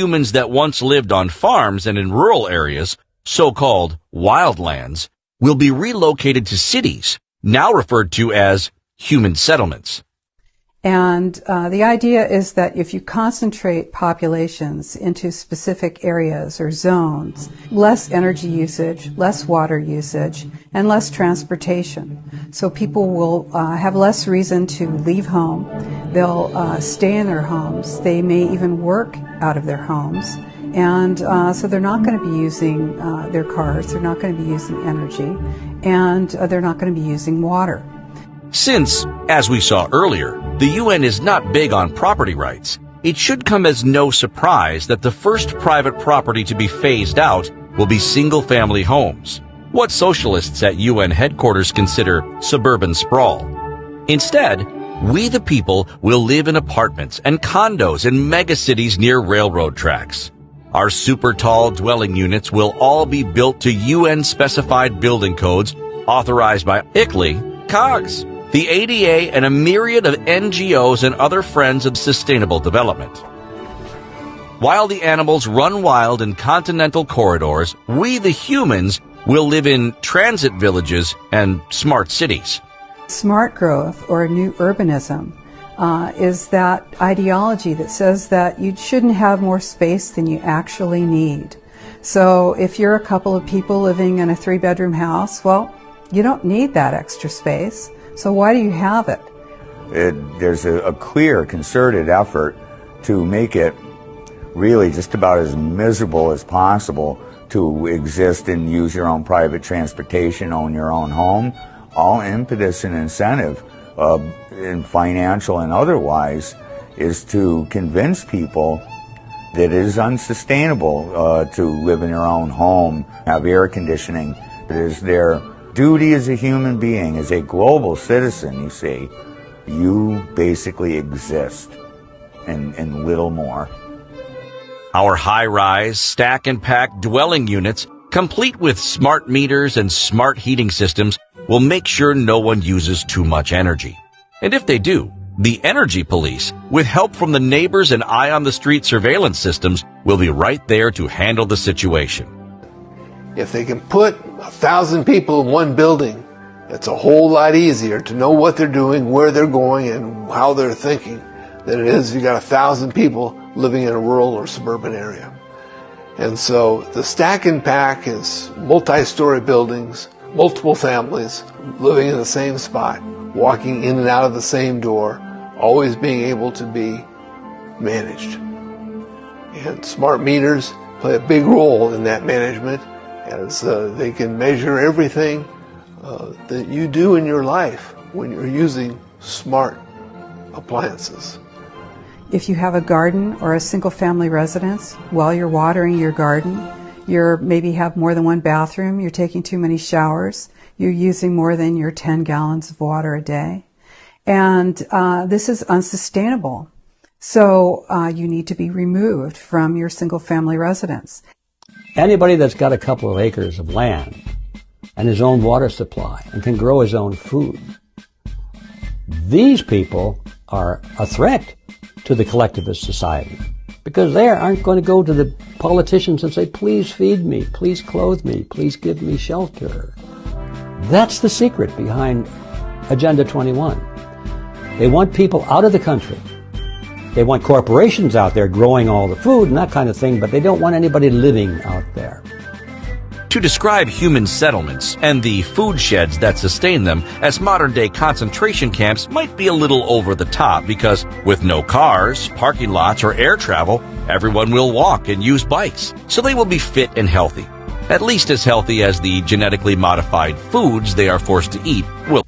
humans that once lived on farms and in rural areas, so-called wildlands, will be relocated to cities, now referred to as human settlements. And the idea is that if you concentrate populations into specific areas or zones, less energy usage, less water usage, and less transportation. So people will have less reason to leave home. They'll stay in their homes. They may even work out of their homes. And so they're not going to be using their cars. They're not going to be using energy. And they're not going to be using water. Since, as we saw earlier, the UN is not big on property rights, it should come as no surprise that the first private property to be phased out will be single-family homes, what socialists at UN headquarters consider suburban sprawl. Instead, we the people will live in apartments and condos in megacities near railroad tracks. Our super-tall dwelling units will all be built to UN-specified building codes authorized by ICLEI, COGS, the ADA, and a myriad of NGOs and other friends of sustainable development. While the animals run wild in continental corridors, we the humans will live in transit villages and smart cities. Smart growth, or new urbanism, is that ideology that says that you shouldn't have more space than you actually need. So if you're a couple of people living in a 3-bedroom house, well, you don't need that extra space. So why do you have it? There's a clear, concerted effort to make it really just about as miserable as possible to exist and use your own private transportation, own your own home. All impetus and incentive, in financial and otherwise, is to convince people that it is unsustainable to live in your own home, have air conditioning. It is their duty as a human being, as a global citizen, you see, you basically exist and little more. Our high-rise, stack-and-pack dwelling units, complete with smart meters and smart heating systems, will make sure no one uses too much energy. And if they do, the energy police, with help from the neighbors and eye-on-the-street surveillance systems, will be right there to handle the situation. If they can put 1,000 people in one building, it's a whole lot easier to know what they're doing, where they're going, and how they're thinking than it is if you got 1,000 people living in a rural or suburban area. And so the stack and pack is multi-story buildings, multiple families living in the same spot, walking in and out of the same door, always being able to be managed. And smart meters play a big role in that management, as they can measure everything that you do in your life when you're using smart appliances. If you have a garden or a single-family residence, while you're watering your garden, you maybe have more than one bathroom, you're taking too many showers, you're using more than your 10 gallons of water a day. And this is unsustainable. So you need to be removed from your single-family residence. Anybody that's got a couple of acres of land and his own water supply and can grow his own food, these people are a threat to the collectivist society, because they aren't going to go to the politicians and say, please feed me, please clothe me, please give me shelter. That's the secret behind Agenda 21. They want people out of the country. They want corporations out there growing all the food and that kind of thing, but they don't want anybody living out there. To describe human settlements and the food sheds that sustain them as modern-day concentration camps might be a little over the top, because with no cars, parking lots, or air travel, everyone will walk and use bikes, so they will be fit and healthy. At least as healthy as the genetically modified foods they are forced to eat will.